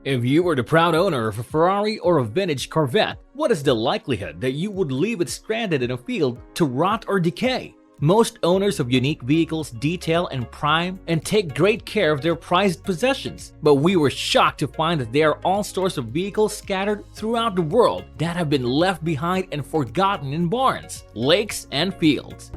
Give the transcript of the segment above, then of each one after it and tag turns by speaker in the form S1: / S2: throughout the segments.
S1: If you were the proud owner of a Ferrari or a vintage Corvette, what is the likelihood that you would leave it stranded in a field to rot or decay? Most owners of unique vehicles detail and prime and take great care of their prized possessions, but we were shocked to find that there are all sorts of vehicles scattered throughout the world that have been left behind and forgotten in barns, lakes, and fields.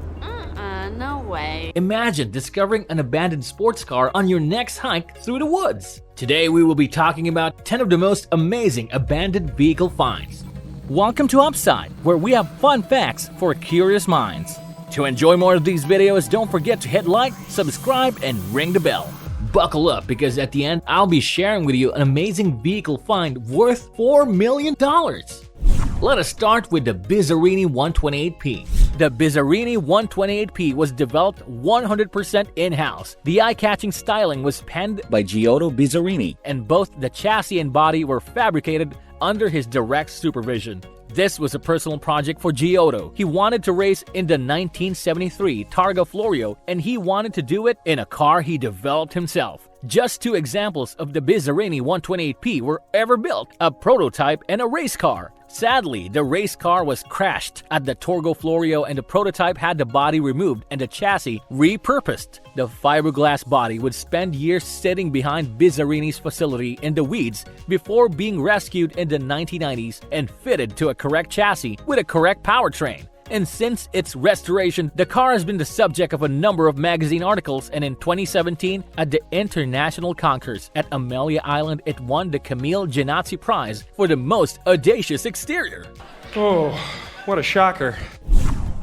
S2: No way.
S1: Imagine discovering an abandoned sports car on your next hike through the woods. Today we will be talking about 10 of the most amazing abandoned vehicle finds. Welcome to Upside, where we have fun facts for curious minds. To enjoy more of these videos, don't forget to hit like, subscribe, and ring the bell. Buckle up because at the end, I'll be sharing with you an amazing vehicle find worth $4 million. Let us start with the Bizzarrini 128P. The Bizzarrini 128P was developed 100% in-house. The eye-catching styling was penned by Giotto Bizzarrini, and both the chassis and body were fabricated under his direct supervision. This was a personal project for Giotto. He wanted to race in the 1973 Targa Florio, and he wanted to do it in a car he developed himself. Just two examples of the Bizzarrini 128P were ever built, a prototype and a race car. Sadly, the race car was crashed at the Targa Florio and the prototype had the body removed and the chassis repurposed. The fiberglass body would spend years sitting behind Bizzarrini's facility in the weeds before being rescued in the 1990s and fitted to a correct chassis with a correct powertrain. And since its restoration, the car has been the subject of a number of magazine articles, and in 2017, at the International Concours at Amelia Island, it won the Camille Giannazzi Prize for the most audacious exterior.
S3: Oh, what a shocker.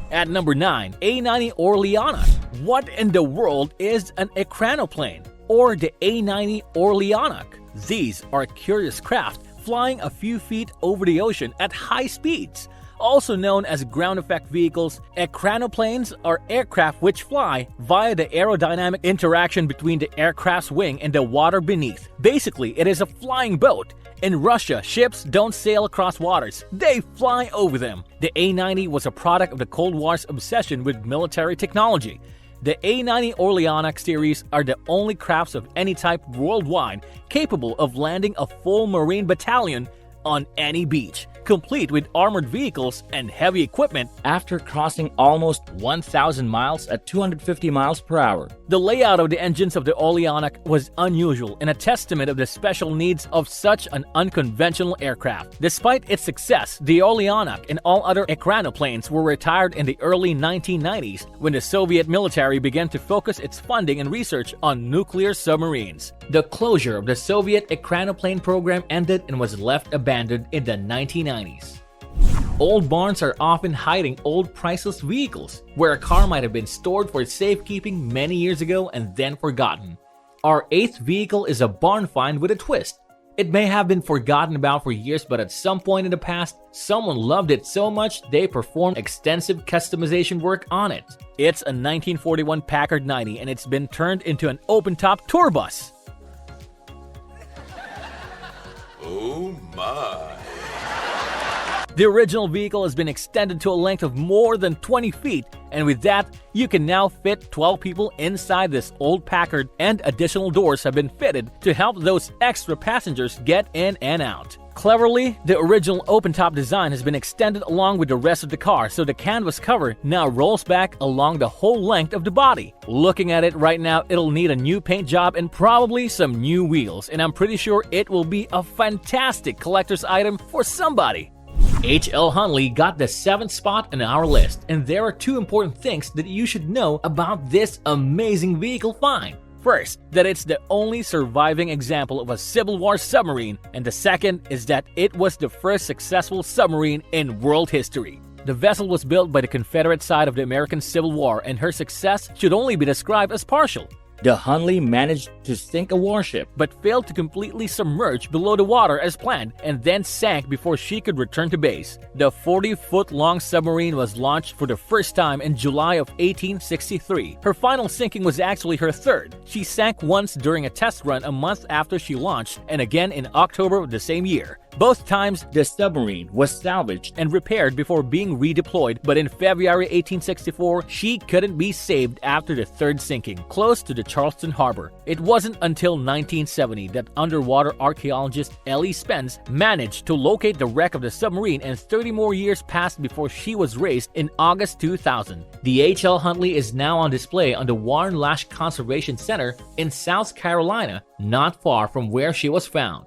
S1: At number 9, A90 Orleanic. What in the world is an ekranoplane, or the A90 Orleanic? These are curious craft flying a few feet over the ocean at high speeds. Also known as ground effect vehicles, ekranoplanes are aircraft which fly via the aerodynamic interaction between the aircraft's wing and the water beneath. Basically, it is a flying boat. In Russia, ships don't sail across waters, they fly over them. The A90 was a product of the Cold War's obsession with military technology. The A90 Orleanic series are the only crafts of any type worldwide capable of landing a full Marine battalion on any beach, complete with armored vehicles and heavy equipment after crossing almost 1,000 miles at 250 miles per hour. The layout of the engines of the Orleanic was unusual and a testament of the special needs of such an unconventional aircraft. Despite its success, the Orleanic and all other ekranoplanes were retired in the early 1990s when the Soviet military began to focus its funding and research on nuclear submarines. The closure of the Soviet ekranoplane program ended and was left abandoned in the 1990s. Old barns are often hiding old priceless vehicles, where a car might have been stored for safekeeping many years ago and then forgotten. Our 8th vehicle is a barn find with a twist. It may have been forgotten about for years, but at some point in the past, someone loved it so much they performed extensive customization work on it. It's a 1941 Packard 90 and it's been turned into an open-top tour bus.
S4: Oh my.
S1: The original vehicle has been extended to a length of more than 20 feet, and with that, you can now fit 12 people inside this old Packard, and additional doors have been fitted to help those extra passengers get in and out. Cleverly, the original open-top design has been extended along with the rest of the car, so the canvas cover now rolls back along the whole length of the body. Looking at it right now, it'll need a new paint job and probably some new wheels, and I'm pretty sure it will be a fantastic collector's item for somebody. H.L. Hunley got the 7th spot on our list, and there are 2 important things that you should know about this amazing vehicle find. First, that it's the only surviving example of a Civil War submarine, and the second is that it was the first successful submarine in world history. The vessel was built by the Confederate side of the American Civil War, and her success should only be described as partial. The Hunley managed to sink a warship, but failed to completely submerge below the water as planned, and then sank before she could return to base. The 40-foot-long submarine was launched for the first time in July of 1863. Her final sinking was actually her third. She sank once during a test run a month after she launched, and again in October of the same year. Both times, the submarine was salvaged and repaired before being redeployed, but in February 1864, she couldn't be saved after the third sinking, close to the Charleston harbor. It wasn't until 1970 that underwater archaeologist Ellie Spence managed to locate the wreck of the submarine, and 30 more years passed before she was raised in August 2000. The H.L. Hunley is now on display on the Warren Lash Conservation Center in South Carolina, not far from where she was found.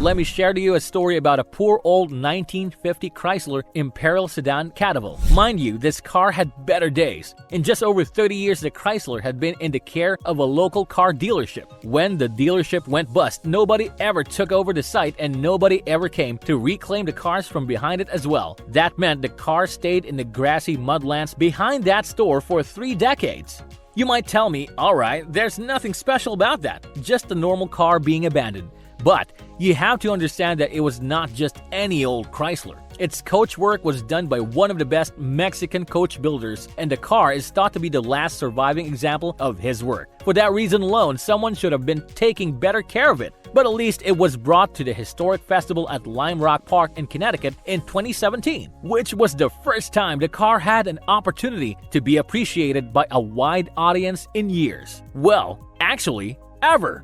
S1: Let me share to you a story about a poor old 1950 Chrysler Imperial Sedan catapult. Mind you, this car had better days. In just over 30 years, the Chrysler had been in the care of a local car dealership. When the dealership went bust, nobody ever took over the site and nobody ever came to reclaim the cars from behind it as well. That meant the car stayed in the grassy mudlands behind that store for 3 decades. You might tell me, alright, there's nothing special about that, just a normal car being abandoned. But you have to understand that it was not just any old Chrysler. Its coachwork was done by one of the best Mexican coach builders, and the car is thought to be the last surviving example of his work. For that reason alone, someone should have been taking better care of it. But at least it was brought to the historic festival at Lime Rock Park in Connecticut in 2017, which was the first time the car had an opportunity to be appreciated by a wide audience in years. Well, actually, ever.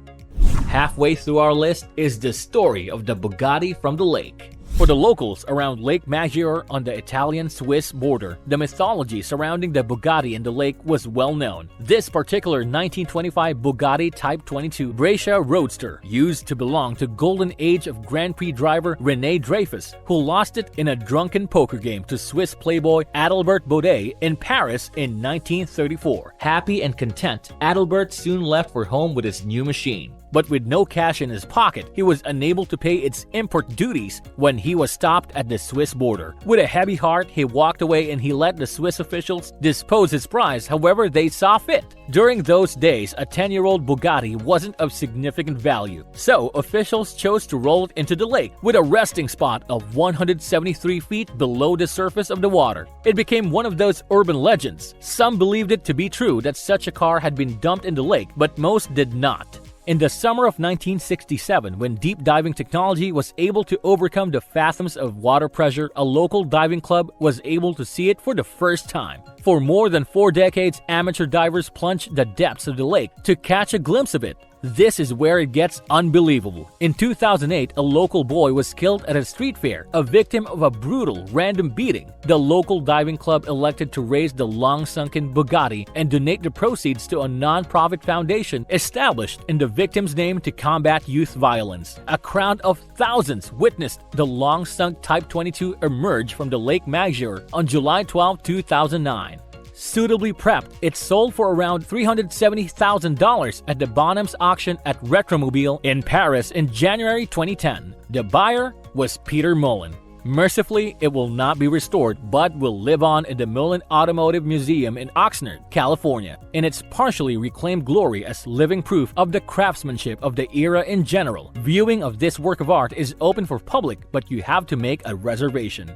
S1: Halfway through our list is the story of the Bugatti from the lake. For the locals around Lake Maggiore on the Italian-Swiss border, the mythology surrounding the Bugatti and the lake was well known. This particular 1925 Bugatti Type 22 Brescia Roadster used to belong to golden age of Grand Prix driver René Dreyfus, who lost it in a drunken poker game to Swiss playboy Adalbert Baudet in Paris in 1934. Happy and content, Adalbert soon left for home with his new machine. But with no cash in his pocket, he was unable to pay its import duties when he was stopped at the Swiss border. With a heavy heart, he walked away and he let the Swiss officials dispose his prize however they saw fit. During those days, a 10-year-old Bugatti wasn't of significant value, so officials chose to roll it into the lake with a resting spot of 173 feet below the surface of the water. It became one of those urban legends. Some believed it to be true that such a car had been dumped in the lake, but most did not. In the summer of 1967, when deep diving technology was able to overcome the fathoms of water pressure, a local diving club was able to see it for the first time. For more than 4 decades, amateur divers plunged the depths of the lake to catch a glimpse of it. This is where it gets unbelievable. In 2008, a local boy was killed at a street fair, a victim of a brutal random beating. The local diving club elected to raise the long-sunken Bugatti and donate the proceeds to a non-profit foundation established in the victim's name to combat youth violence. A crowd of thousands witnessed the long-sunk Type 22 emerge from the Lake Maggiore on July 12, 2009. Suitably prepped, it sold for around $370,000 at the Bonhams auction at Retromobile in Paris in January 2010. The buyer was Peter Mullen. Mercifully, it will not be restored but will live on in the Mullen Automotive Museum in Oxnard, California, in its partially reclaimed glory as living proof of the craftsmanship of the era in general. Viewing of this work of art is open for public, but you have to make a reservation.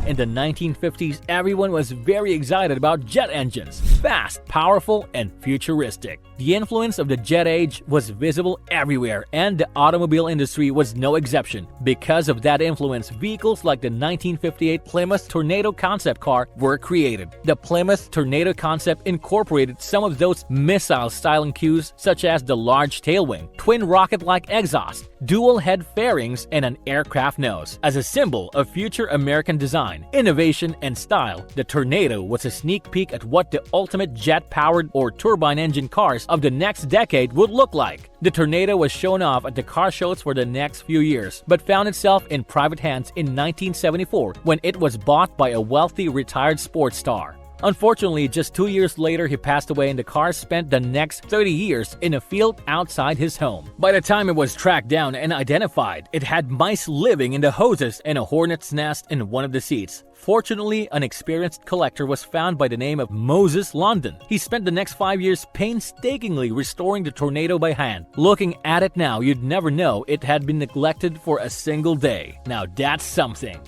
S1: In the 1950s, everyone was very excited about jet engines, fast, powerful, and futuristic. The influence of the jet age was visible everywhere, and the automobile industry was no exception. Because of that influence, vehicles like the 1958 Plymouth Tornado concept car were created. The Plymouth Tornado concept incorporated some of those missile-styling cues, such as the large tailwing, twin rocket-like exhaust, dual head fairings, and an aircraft nose. As a symbol of future American design, innovation, and style, the Tornado was a sneak peek at what the ultimate jet-powered or turbine engine cars of the next decade would look like. The Tornado was shown off at the car shows for the next few years, but found itself in private hands in 1974 when it was bought by a wealthy retired sports star. Unfortunately, just 2 years later, he passed away and the car spent the next 30 years in a field outside his home. By the time it was tracked down and identified, it had mice living in the hoses and a hornet's nest in one of the seats. Fortunately, an experienced collector was found by the name of Moses London. He spent the next 5 years painstakingly restoring the Tornado by hand. Looking at it now, you'd never know it had been neglected for a single day. Now that's something.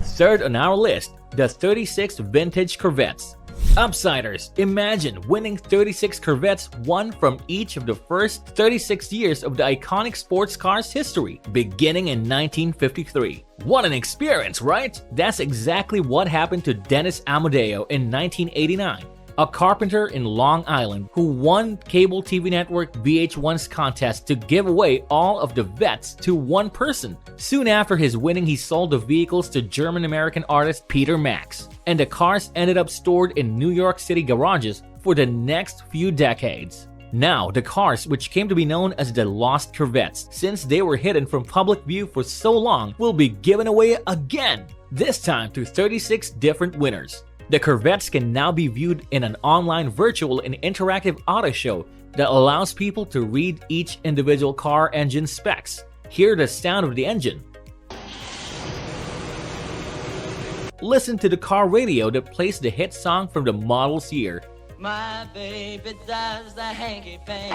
S1: Third on our list, the 36 vintage Corvettes. Upsiders, imagine winning 36 Corvettes, one from each of the first 36 years of the iconic sports car's history, beginning in 1953. What an experience, right? That's exactly what happened to Dennis Amadeo in 1989. A carpenter in Long Island who won cable TV network VH1's contest to give away all of the Vettes to one person. Soon after his winning, he sold the vehicles to German-American artist Peter Max, and the cars ended up stored in New York City garages for the next few decades. Now, the cars, which came to be known as the Lost Corvettes, since they were hidden from public view for so long, will be given away again, this time to 36 different winners. The Corvettes can now be viewed in an online virtual and interactive auto show that allows people to read each individual car engine specs, hear the sound of the engine, listen to the car radio that plays the hit song from the model's year,
S5: my baby does the hanky-panky,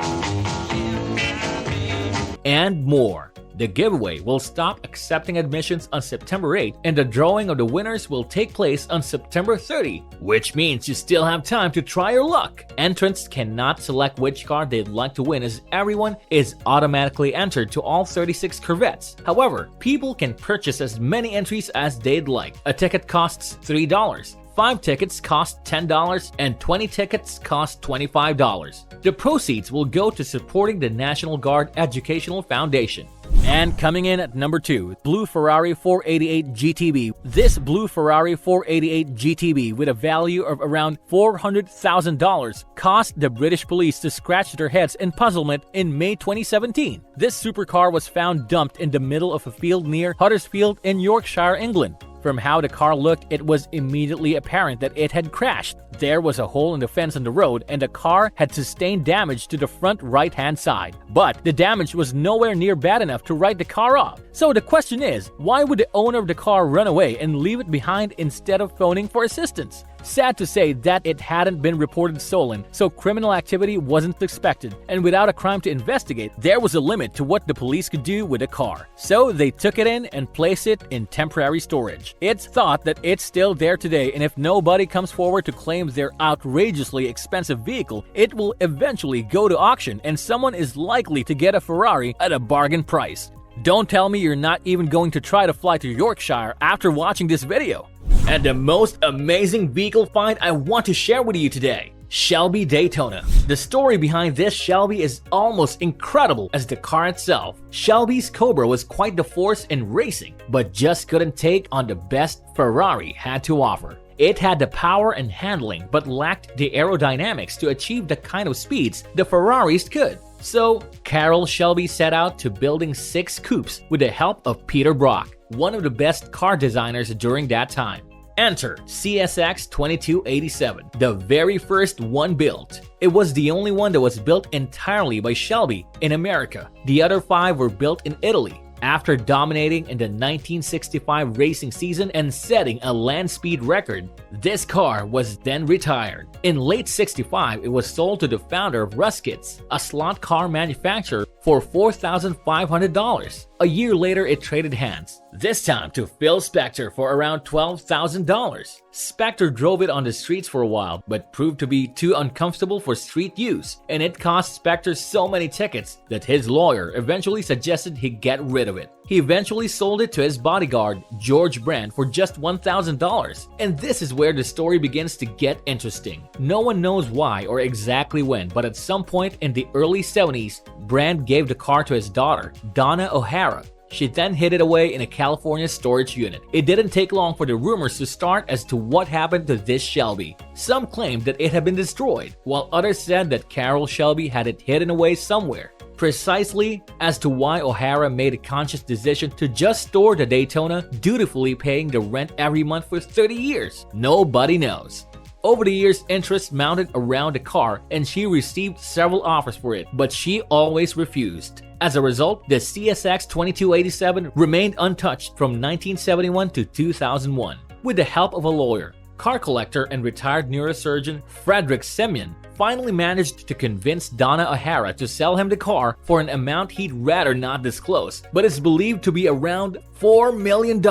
S1: and more. The giveaway will stop accepting admissions on September 8, and the drawing of the winners will take place on September 30, which means you still have time to try your luck. Entrants cannot select which car they'd like to win, as everyone is automatically entered to all 36 Corvettes. However, people can purchase as many entries as they'd like. A ticket costs $3. 5 tickets cost $10 and 20 tickets cost $25. The proceeds will go to supporting the National Guard Educational Foundation. And coming in at number 2, Blue Ferrari 488 GTB. This Blue Ferrari 488 GTB, with a value of around $400,000, caused the British police to scratch their heads in puzzlement in May 2017. This supercar was found dumped in the middle of a field near Huddersfield in Yorkshire, England. From how the car looked, it was immediately apparent that it had crashed. There was a hole in the fence on the road, and the car had sustained damage to the front right-hand side. But the damage was nowhere near bad enough to write the car off. So the question is, why would the owner of the car run away and leave it behind instead of phoning for assistance? Sad to say that it hadn't been reported stolen, so criminal activity wasn't suspected, and without a crime to investigate, there was a limit to what the police could do with the car. So they took it in and placed it in temporary storage. It's thought that it's still there today, and if nobody comes forward to claim their outrageously expensive vehicle, it will eventually go to auction, and someone is likely to get a Ferrari at a bargain price. Don't tell me you're not even going to try to fly to Yorkshire after watching this video. And the most amazing vehicle find I want to share with you today: Shelby Daytona. The story behind this Shelby is almost incredible as the car itself. Shelby's Cobra was quite the force in racing, but just couldn't take on the best Ferrari had to offer. It had the power and handling, but lacked the aerodynamics to achieve the kind of speeds the Ferraris could. So, Carroll Shelby set out to building 6 coupes with the help of Peter Brock, one of the best car designers during that time. Enter CSX 2287, the very first one built. It was the only one that was built entirely by Shelby in America. The other 5 were built in Italy. After dominating in the 1965 racing season and setting a land speed record, this car was then retired. In late '65, it was sold to the founder of Ruskits, a slot car manufacturer, for $4,500. A year later, it traded hands, this time to Phil Spector for around $12,000. Spector drove it on the streets for a while, but proved to be too uncomfortable for street use, and it cost Spector so many tickets that his lawyer eventually suggested he get rid of it. He eventually sold it to his bodyguard, George Brand, for just $1,000. And this is where the story begins to get interesting. No one knows why or exactly when, but at some point in the early 70s, Brand gave the car to his daughter, Donna O'Hara. She then hid it away in a California storage unit. It didn't take long for the rumors to start as to what happened to this Shelby. Some claimed that it had been destroyed, while others said that Carroll Shelby had it hidden away somewhere. Precisely as to why O'Hara made a conscious decision to just store the Daytona, dutifully paying the rent every month for 30 years, nobody knows. Over the years, interest mounted around the car, and she received several offers for it, but she always refused. As a result, the CSX 2287 remained untouched from 1971 to 2001. With the help of a lawyer, car collector and retired neurosurgeon Frederick Semyon finally managed to convince Donna O'Hara to sell him the car for an amount he'd rather not disclose, but is believed to be around $4 million.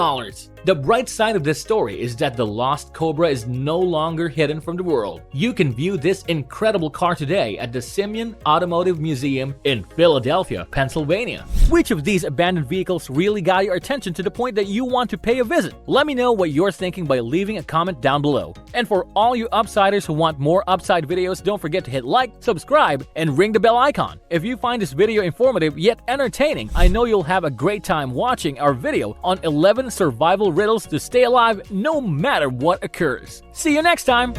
S1: The bright side of this story is that the lost Cobra is no longer hidden from the world. You can view this incredible car today at the Simeon Automotive Museum in Philadelphia, Pennsylvania. Which of these abandoned vehicles really got your attention to the point that you want to pay a visit? Let me know what you're thinking by leaving a comment down below. And for all you Upsiders who want more Upside videos, don't forget to hit like, subscribe, and ring the bell icon. If you find this video informative yet entertaining, I know you'll have a great time watching our video on 11 survival riddles to stay alive no matter what occurs. See you next time!